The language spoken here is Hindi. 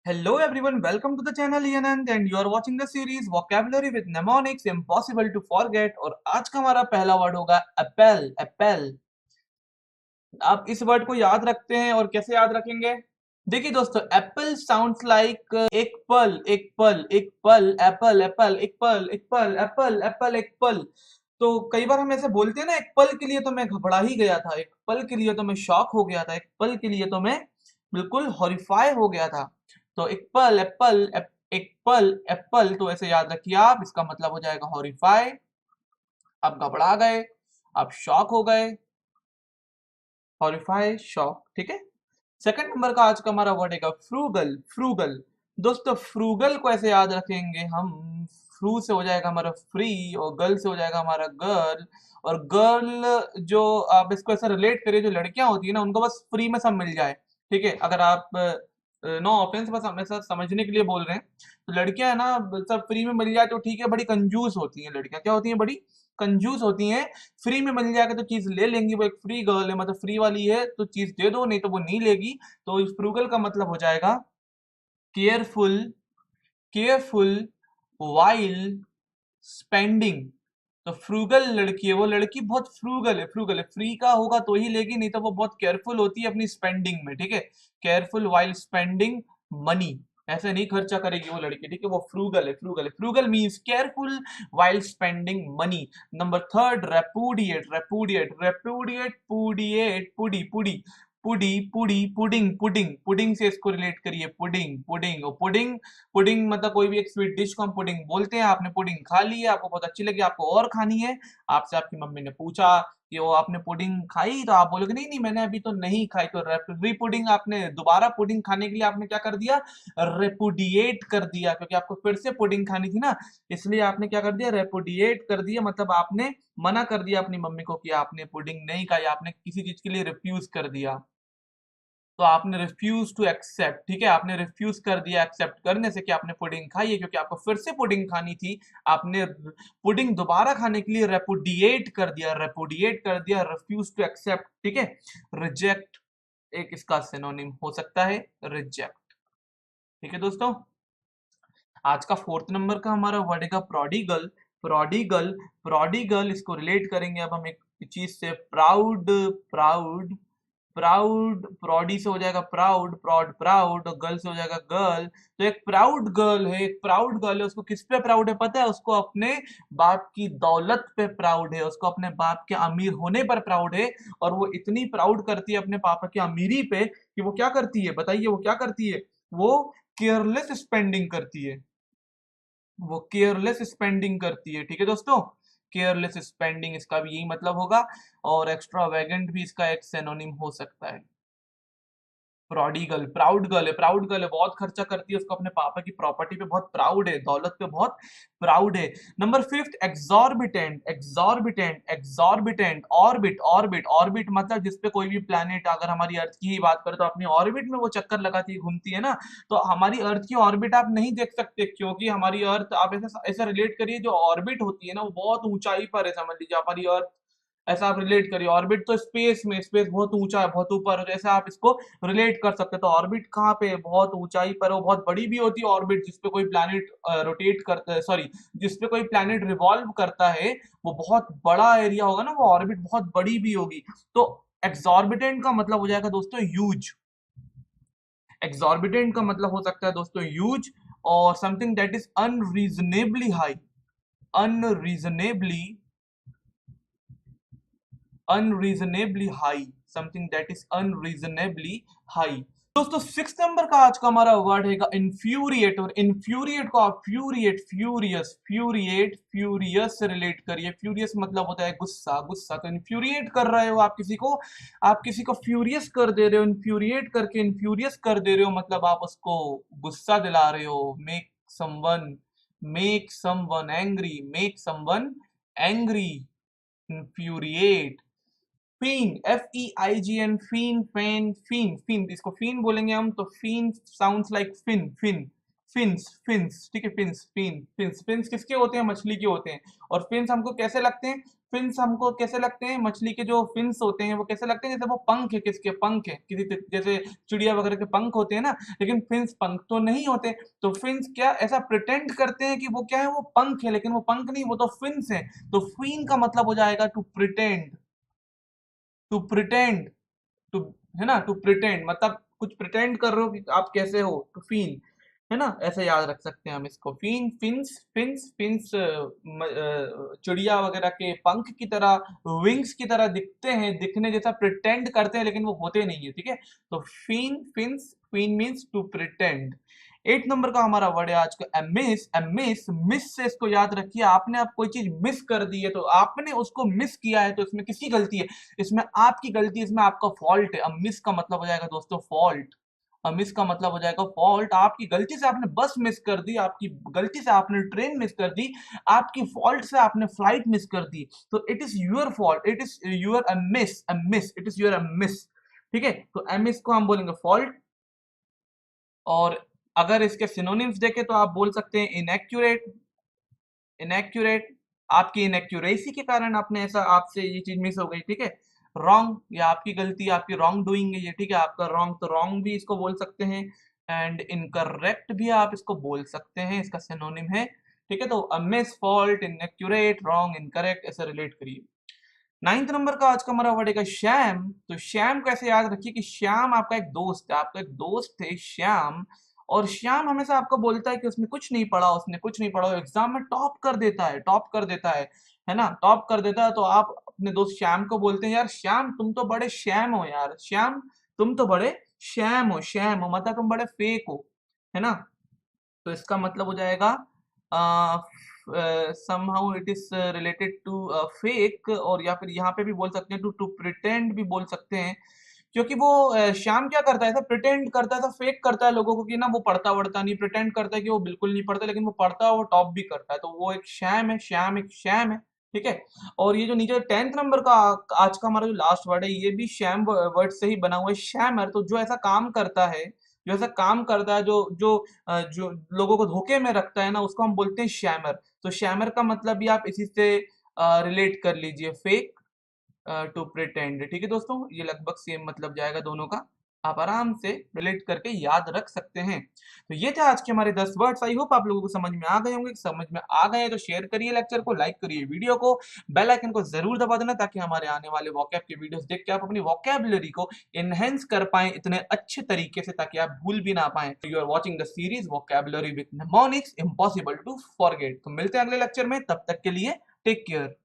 Hello everyone, welcome to the channel Anand and you are watching the series Vocabulary with Mnemonics Impossible to Forget। और आज का हमारा पहला वर्ड होगा एप्पल। एप्पल, आप इस वर्ड को याद रखते हैं और कैसे याद रखेंगे? देखिए दोस्तों, एप्पल साउंड्स लाइक एक पल, एक पल, एक पल, एप्पल, एप्पल, एक पल, एक पल, एप्पल, एप्पल, एक पल। तो कई बार हम ऐसे बोलते हैं ना, एक पल के लिए तो मैं घबरा ही गया था, एक पल के लिए तो मैं शॉक हो गया था, एक पल के लिए तो मैं बिल्कुल हॉरिफाई हो गया था। तो एक पल, एप्पल, एक पल, एप्पल, तो ऐसे याद रखिए आप, इसका मतलब हो जाएगा हॉरिफाई। आप घबरा गए, आप शॉक हो गए, हॉरिफाई, शॉक, ठीक है। सेकंड नंबर का आज का हमारा वर्ड है फ्रूगल। फ्रूगल, दोस्तों फ्रूगल को ऐसे याद रखेंगे हम, फ्रू से हो जाएगा हमारा फ्री और गल से हो जाएगा हमारा गर्ल। और गर्ल जो आप इसको ऐसा रिलेट करिए, जो लड़कियां होती है ना उनको बस फ्री में सब मिल जाए, ठीक है। अगर आप नो ऑफेंस, बस हम ऐसा समझने के लिए बोल रहे हैं, तो लड़कियां है ना सब फ्री में मिल जाए तो ठीक है, बड़ी कंजूस होती हैं लड़कियां, क्या होती हैं, बड़ी कंजूस होती हैं। फ्री में मिल जाएगा तो चीज ले लेंगी, वो एक फ्री गर्ल है, मतलब फ्री वाली है तो चीज दे दो, नहीं तो वो नहीं लेगी। तो इस फ्रूगल का मतलब हो जाएगा केयरफुल, केयरफुल वाइल स्पेंडिंग। तो फ्रूगल लड़की है, वो लड़की बहुत फ्रूगल है, फ्रूगल है, फ्री का होगा तो ही लेगी, नहीं तो वो बहुत केयरफुल होती है अपनी स्पेंडिंग में, ठीक है। केयरफुल वाइल स्पेंडिंग मनी, ऐसे नहीं खर्चा करेगी वो लड़की, ठीक है, वो फ्रूगल है, फ्रूगल है। Frugal means careful while spending money. Number third, repudiate. Repudiate, repudiate, पुडिएट, पुडी, पुडी, पुडी, पुडी, पुडिंग, पुडिंग, पुडिंग से इसको रिलेट करिए, पुडिंग, पुडिंग, और पुडिंग, पुडिंग मतलब कोई भी एक स्वीट डिश को हम पुडिंग बोलते हैं। आपने पुडिंग खा ली है, आपको बहुत अच्छी लगी, आपको और खानी है, आपसे आपकी मम्मी ने पूछा कि वो आपने पुडिंग खाई, तो आप बोलोगे नहीं नहीं मैंने अभी तो नहीं खाई, तो रीपुडिंग, आपने दोबारा पुडिंग खाने के लिए आपने क्या कर दिया, रेपुडिएट कर दिया, क्योंकि आपको फिर से पुडिंग खानी थी ना, इसलिए आपने क्या कर दिया, रेपुडिएट कर दिया, मतलब आपने मना कर दिया अपनी मम्मी को कि आपने पुडिंग नहीं खाई, आपने किसी चीज के लिए रिफ्यूज कर दिया। तो आपने रिफ्यूज टू एक्सेप्ट, ठीक है, आपने रिफ्यूज कर दिया एक्सेप्ट करने से कि आपने पुडिंग खाई है, क्योंकि आपको फिर से पुडिंग खानी थी, आपने पुडिंग दोबारा खाने के लिए रेपुडिएट कर दिया, रेपुडिएट कर दिया, रिफ्यूज टू एक्सेप्ट, ठीक है। रिजेक्ट एक इसका सिनोनिम हो सकता है, रिजेक्ट, ठीक है दोस्तों। आज का फोर्थ नंबर का हमारा वर्ड है प्रोडिगल। प्रोडिगल, प्रोडिगल, इसको रिलेट करेंगे अब हम एक चीज से, प्राउड, प्राउड, प्राउड, प्रॉडी से हो जाएगा प्राउड, प्रॉड प्राउड, और गर्ल से हो जाएगा गर्ल। तो एक प्राउड गर्ल है, एक प्राउड गर्ल है, उसको किस पे प्राउड है पता है, उसको अपने बाप की दौलत पे प्राउड है, उसको अपने बाप के अमीर होने पर प्राउड है। और वो इतनी प्राउड करती है अपने पापा की अमीरी पे कि वो क्या करती है, बताइए वो क्या करती है, वो केयरलेस स्पेंडिंग करती है, वो केयरलेस स्पेंडिंग करती है, ठीक है दोस्तों। केयरलेस स्पेंडिंग इसका भी यही मतलब होगा, और एक्स्ट्रा वैगेंट भी इसका एक सिनोनिम हो सकता है। प्रोडिगल, प्राउड गर्ल है, प्राउड गर्ल है, बहुत खर्चा करती है, उसको अपने पापा की प्रॉपर्टी पे बहुत प्राउड है, दौलत पे बहुत प्राउड है। Number fifth, exorbitant. Exorbitant, exorbitant, orbit, orbit, orbit मतलब जिसपे कोई भी प्लैनेट, अगर हमारी अर्थ की ही बात करें तो अपनी ऑर्बिट में वो चक्कर लगाती है, घूमती है ना, तो हमारी अर्थ की ऑर्बिट आप नहीं देख सकते, क्योंकि हमारी अर्थ, आप ऐसा ऐसा रिलेट करिए, जो ऑर्बिट होती है ना वो बहुत ऊंचाई पर है, समझ लीजिए हमारी अर्थ, ऐसा आप रिलेट करिए। ऑर्बिट तो स्पेस में, स्पेस बहुत ऊंचा है, बहुत ऊपर है, जैसे आप इसको रिलेट कर सकते हैं। तो ऑर्बिट कहाँ पे है, बहुत ऊंचाई पर है, वो बहुत बड़ी भी होती है ऑर्बिट, जिसपे कोई प्लैनेट रोटेट करता है, सॉरी, जिसपे कोई प्लैनेट रिवॉल्व करता है, वो बहुत बड़ा एरिया होगा ना, वो ऑर्बिट बहुत बड़ी भी होगी। तो एक्सॉर्बिटेंट का मतलब हो जाएगा दोस्तों ह्यूज। एक्सॉर्बिटेंट का मतलब हो सकता है दोस्तों ह्यूज, और something that is unreasonably high, unreasonably, unreasonably high, something that is unreasonably high। दोस्तों सिक्स नंबर का आज का हमारा वर्ड है इन्फ्यूरिएट। और इन्फ्यूरिएट को आप फ्यूरिएट, फ्यूरियस, फ्यूरिएट, फ्यूरियस से रिलेट करिए। फ्यूरियस मतलब होता है गुस्सा, गुस्सा, तो इन्फ्यूरिएट कर रहे हो आप किसी को, आप किसी को फ्यूरियस कर दे रहे हो, इन्फ्यूरिएट करके इन्फ्यूरियस कर दे रहे हो, मतलब आप उसको गुस्सा दिला रहे हो। Someone make someone angry, make someone angry, infuriate. Feign, F E I G N, feign, fan, feign, feign, इसको फीन बोलेंगे हम, तो feign sounds like fin, fin, fins, fins, ठीक है, फिन्स, फिन्स, फिन्स किसके होते हैं? मछली के होते हैं। और फिन्स हमको कैसे लगते हैं? फिन्स हमको कैसे लगते हैं? मछली के जो फिन्स होते हैं वो कैसे लगते हैं? जैसे वो पंख है, किसके पंख है, जैसे चिड़िया वगैरह के पंख होते हैं ना, लेकिन फिन्स पंख तो नहीं होते। तो फिन्स क्या ऐसा प्रिटेंड करते हैं कि वो क्या है, वो पंख है, लेकिन वो पंख नहीं, वो तो फिन्स है। तो फिन का मतलब हो जाएगा to pretend, to pretend, to, है ना, टू प्रिटेंड मतलब कुछ प्रिटेंड कर रहे हो कि आप कैसे हो, टू फीन, है ना, ऐसे याद रख सकते हैं हम इसको। फीन, फिन्स, फिन्स, फिन्स चिड़िया वगैरह के पंख की तरह, विंग्स की तरह दिखते हैं, दिखने जैसा प्रिटेंड करते हैं, लेकिन वो होते नहीं है, ठीक है। तो feign, fins, feign means to pretend. 8 number का हमारा वर्ड है आज का अमिस। अमिस, मिस से इसको याद रखिए, आपने आप कोई चीज मिस कर दी है तो आपने उसको मिस किया है, तो इसमें किसकी गलती है? इसमें आपकी गलती, इसमें आपका फॉल्ट है। अमिस का मतलब हो जाएगा दोस्तों फॉल्ट। मिस का मतलब हो जाएगा फॉल्ट। आपकी गलती से आपने बस मिस कर दी, आपकी गलती से आपने ट्रेन मिस कर दी, आपकी फॉल्ट से आपने फ्लाइट मिस कर दी, तो it is your fault, it is your miss, miss, it is your miss, ठीक है। तो मिस को हम बोलेंगे फॉल्ट। और अगर इसके सिनोनिम्स देखें तो आप बोल सकते हैं इनएक्यूरेट, इनएक्यूरेट, आपकी इनएक्यूरेसी के कारण आपने ऐसा, आपसे ये चीज मिस हो गई, ठीक है। रॉन्ग, या आपकी गलती, आपकी रॉन्ग डूइंग है ये, ठीक है, आपका रॉन्ग, तो रॉन्ग भी इसको बोल सकते हैं। एंड इनकरेक्ट भी आप इसको बोल सकते हैं, इसका सिनोनिम है, ठीक है। तो miss, fault, inaccurate, wrong, incorrect, ऐसे रिलेट करिए। 9th नंबर का आज का हमारा वर्ड है श्याम। तो श्याम कैसे याद रखिए कि श्याम आपका एक दोस्त है, आपका एक दोस्त है श्याम। और श्याम हमेशा आपको बोलता है कि उसने कुछ नहीं पढ़ा, उसने कुछ नहीं पढ़ा, एग्जाम में टॉप कर देता है, टॉप कर देता है ना, टॉप कर देता है। तो आप अपने दोस्त श्याम को बोलते हैं, यार श्याम तुम तो बड़े श्याम हो, यार श्याम तुम तो बड़े श्याम हो, श्याम हो मतलब तुम बड़े फेक हो, है ना। तो इसका मतलब हो जाएगा somehow it is related to fake, और या फिर यहाँ पे भी बोल सकते हैं टू प्रिटेंड भी बोल सकते हैं। क्योंकि वो श्याम क्या करता है, ऐसा प्रिटेंड करता है, ऐसा फेक करता है लोगों को कि ना वो पढ़ता वढ़ता नहीं, प्रिटेंड करता है कि वो बिल्कुल नहीं पढ़ता, लेकिन वो पढ़ता है, वो टॉप भी करता है, तो वो एक श्याम है, श्याम एक श्याम है, ठीक है। और ये जो नीचे 10th नंबर का आज का हमारा जो लास्ट वर्ड है, ये भी श्याम वर्ड से ही बना हुआ है, श्यामर। तो जो ऐसा काम करता है, जो ऐसा काम करता है, जो जो जो लोगों को धोखे में रखता है ना, उसको हम बोलते हैं शैमर। तो शैमर का मतलब भी आप इसी से रिलेट कर लीजिए, फेक टू प्रिटेंड, ठीक है दोस्तों, ये लगभग सेम मतलब जाएगा दोनों का, आप आराम से रिलेट करके याद रख सकते हैं। तो ये थे आज के हमारे 10 वर्ड्स। आई होप आप लोगों को समझ में आ गए होंगे। समझ में आ गए तो शेयर करिए लेक्चर को, लाइक करिए वीडियो को, बेल आइकन को जरूर दबा देना, ताकि हमारे आने वाले वोकैब के वीडियोस देख के आप अपनी वोकैबुलरी को एनहेंस कर पाए इतने अच्छे तरीके से, ताकि आप भूल भी ना पाए। You are watching the series vocabulary with mnemonics, impossible to forget. तो मिलते हैं अगले लेक्चर में, तब तक के लिए टेक केयर।